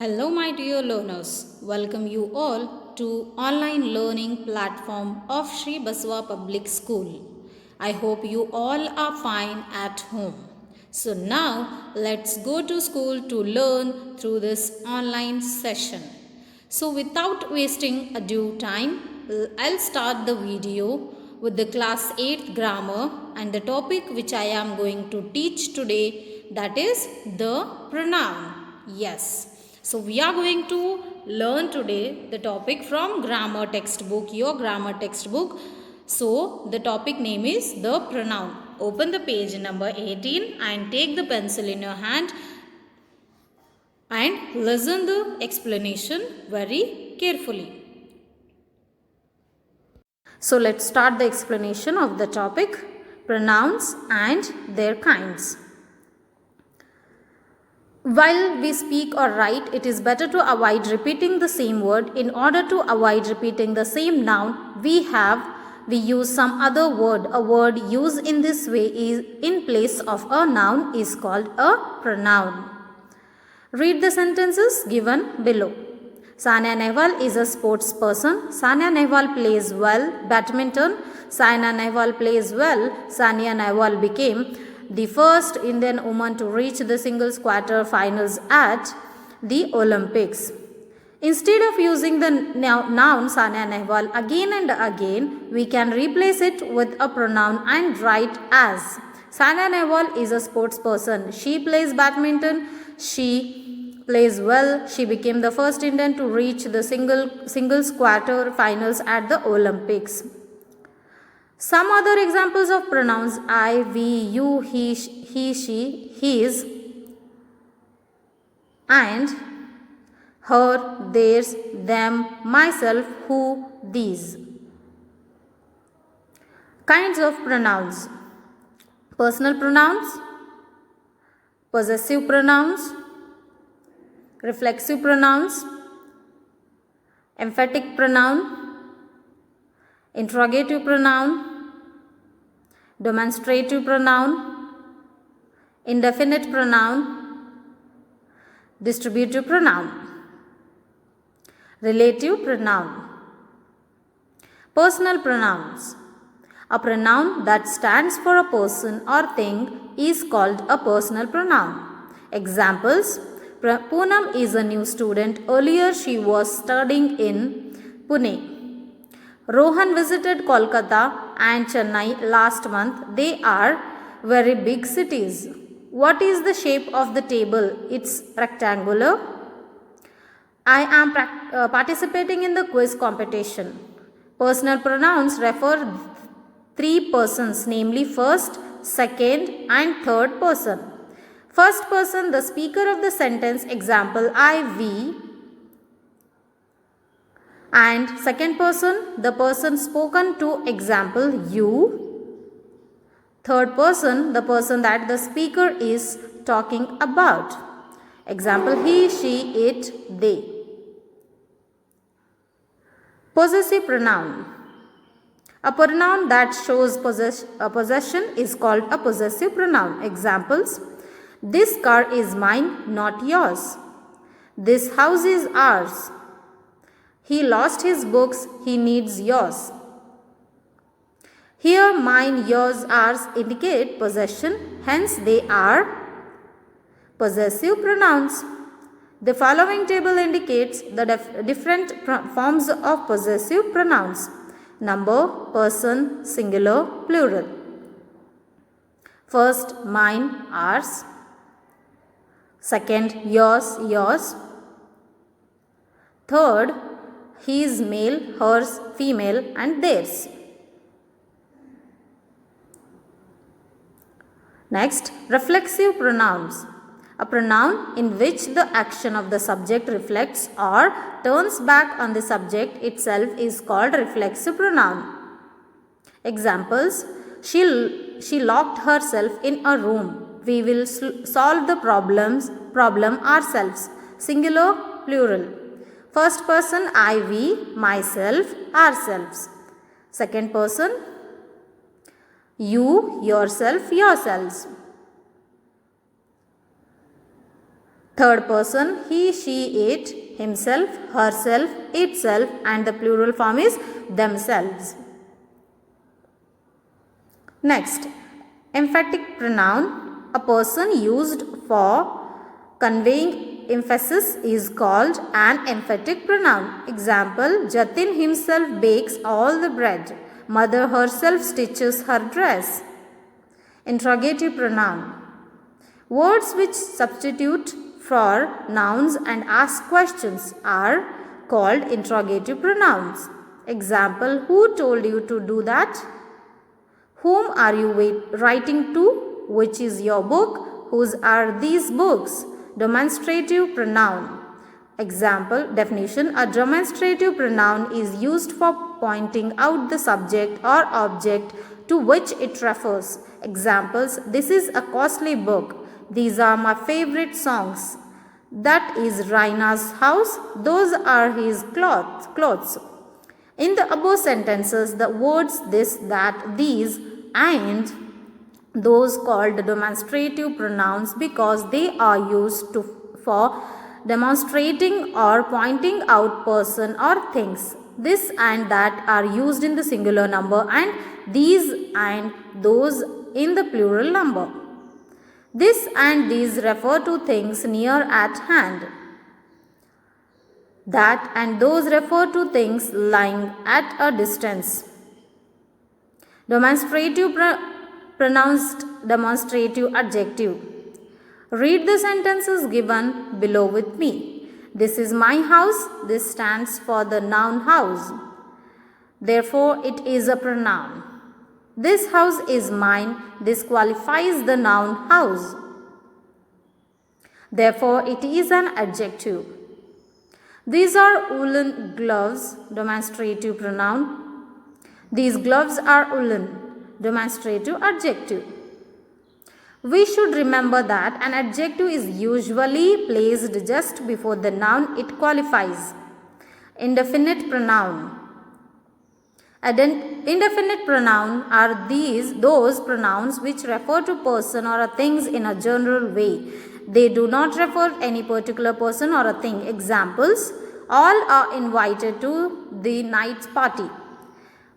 Hello my dear learners. Welcome you all to online learning platform of Sri Baswa Public School. I hope you all are fine at home. So now let's go to school to learn through this online session. So without wasting a due time, I'll start the video with the class 8th grammar and the topic which I am going to teach today, that is the pronoun. Yes. So we are going to learn today the topic from grammar textbook, your grammar textbook. So the topic name is the pronoun. Open the page number 18 and take the pencil in your hand and listen the explanation very carefully. So let's start the explanation of the topic pronouns and their kinds. While we speak or write, it is better to avoid repeating the same word. In order to avoid repeating the same noun, we use some other word. A word used in this way is in place of a noun is called a pronoun. Read the sentences given below. Sania Nehwal is a sports person. Sania Nehwal plays well badminton. Saina Nehwal plays well. Sania Nehwal became the first Indian woman to reach the singles quarter finals at the Olympics. Instead of using the noun Sania Nehwal again and again, we can replace it with a pronoun and write as Sania Nehwal is a sports person. She plays badminton. She plays well. She became the first Indian to reach the singles quarter finals at the Olympics. Some other examples of pronouns I, we, you, he, she, his, and her, theirs, them, myself, who, these. Kinds of pronouns: personal pronouns, possessive pronouns, reflexive pronouns, emphatic pronoun, interrogative pronoun, demonstrative pronoun, indefinite pronoun, distributive pronoun, relative pronoun. Personal pronouns. A pronoun that stands for a person or thing is called a personal pronoun. Examples: Poonam is a new student. Earlier she was studying in Pune. Rohan visited Kolkata and Chennai last month. They are very big cities. What is the shape of the table? It's rectangular. I am participating in the quiz competition. Personal pronouns refer three persons, namely first, second, and third person. First person, the speaker of the sentence, example I, we. And second person, the person spoken to, example you. Third person, the person that the speaker is talking about, example he, she, it, they. Possessive pronoun. A pronoun that shows possession is called a possessive pronoun. Examples: this car is mine, not yours. This house is ours. He lost his books, he needs yours. Here mine, yours, ours indicate possession, hence they are possessive pronouns. The following table indicates the different forms of possessive pronouns: number, person, singular, plural. First, mine, ours. Second, yours, yours. Third, his, male, hers, female, and theirs. Next, reflexive pronouns. A pronoun in which the action of the subject reflects or turns back on the subject itself is called reflexive pronoun. Examples: she locked herself in a room. We will solve the problem ourselves. Singular, plural. First person I, we, myself, ourselves. Second person you, yourself, yourselves. Third person, he, she, it, himself, herself, itself, and the plural form is themselves. Next, emphatic pronoun, a person used for conveying emphasis is called an emphatic pronoun. Example, Jatin himself bakes all the bread. Mother herself stitches her dress. Interrogative pronoun, words which substitute for nouns and ask questions are called interrogative pronouns. Example, who told you to do that? Whom are you writing to? Which is your book? Whose are these books? Demonstrative pronoun. Example, definition, a demonstrative pronoun is used for pointing out the subject or object to which it refers. Examples, this is a costly book. These are my favorite songs. That is Raina's house. Those are his clothes. In the above sentences, the words this, that, these, and those called demonstrative pronouns because they are used for demonstrating or pointing out person or things. This and that are used in the singular number and these and those in the plural number. This and these refer to things near at hand. That and those refer to things lying at a distance. Demonstrative pronounced demonstrative adjective. Read the sentences given below with me. This is my house. This stands for the noun house. Therefore, it is a pronoun. This house is mine. This qualifies the noun house. Therefore, it is an adjective. These are woolen gloves, demonstrative pronoun. These gloves are woolen, demonstrative adjective. We should remember that an adjective is usually placed just before the noun it qualifies. Indefinite pronoun. Indefinite pronoun are those pronouns which refer to person or a things in a general way. They do not refer to any particular person or a thing. Examples, all are invited to the night's party.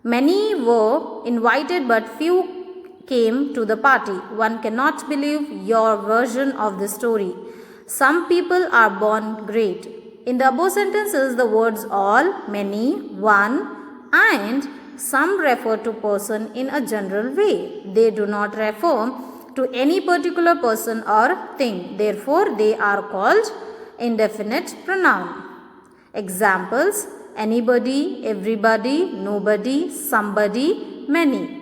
Many were invited but few came to the party. One cannot believe your version of the story. Some people are born great. In the above sentences, the words all, many, one, and some refer to person in a general way. They do not refer to any particular person or thing. Therefore, they are called indefinite pronoun. Examples, anybody, everybody, nobody, somebody, many.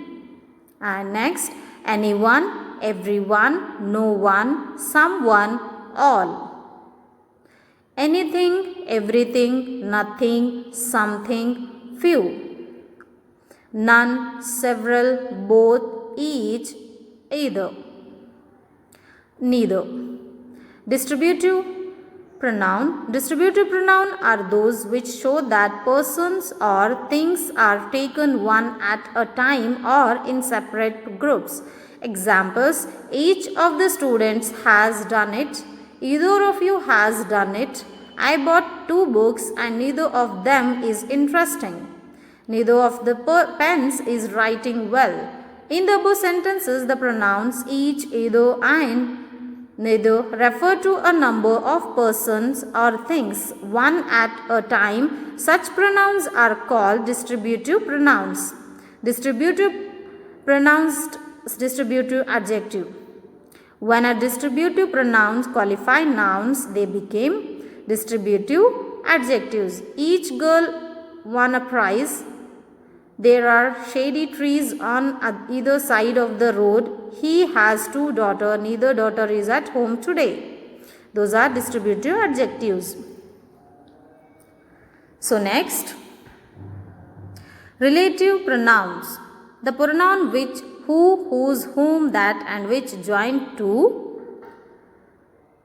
And next, anyone, everyone, no one, someone, all. Anything, everything, nothing, something, few. None, several, both, each, either, neither. Distributive pronoun. Distributive pronoun are those which show that persons or things are taken one at a time or in separate groups. Examples, each of the students has done it. Either of you has done it. I bought 2 books and neither of them is interesting. Neither of the pens is writing well. In the above sentences, the pronouns each, either, and neither refer to a number of persons or things, one at a time. Such pronouns are called distributive pronouns. Distributive pronounced distributive adjective. When a distributive pronouns qualify nouns, they became distributive adjectives. Each girl won a prize. There are shady trees on either side of the road. He has 2 daughters. Neither daughter is at home today. Those are distributive adjectives. So next, relative pronouns. The pronoun which, who, whose, whom, that and which join two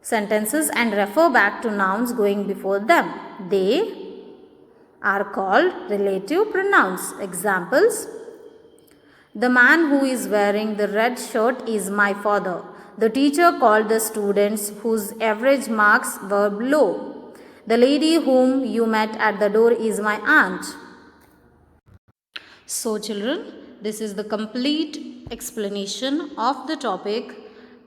sentences and refer back to nouns going before them. They are called relative pronouns. Examples, the man who is wearing the red shirt is my father. The teacher called the students whose average marks were low. The lady whom you met at the door is my aunt. So children, this is the complete explanation of the topic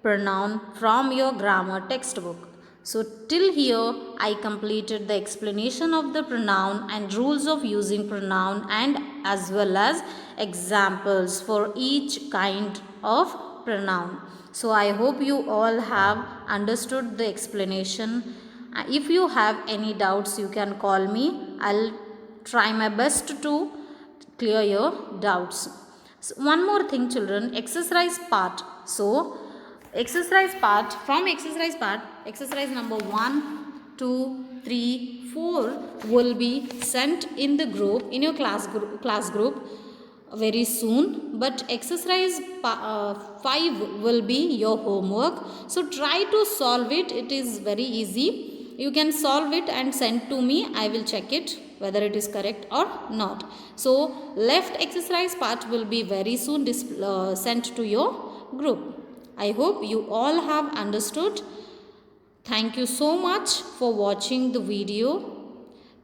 pronoun from your grammar textbook. So till here I completed the explanation of the pronoun and rules of using pronoun and as well as examples for each kind of pronoun. So I hope you all have understood the explanation. If you have any doubts, you can call me. I'll try my best to clear your doubts. So one more thing children, exercise part. So exercise number 1, 2, 3, 4 will be sent in the group, in your class group very soon, but exercise 5 will be your homework. So try to solve it. It is very easy. You can solve it and send to me. I will check it whether it is correct or not. So left exercise part will be very soon sent to your group. I hope you all have understood. Thank you so much for watching the video.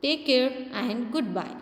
Take care and goodbye.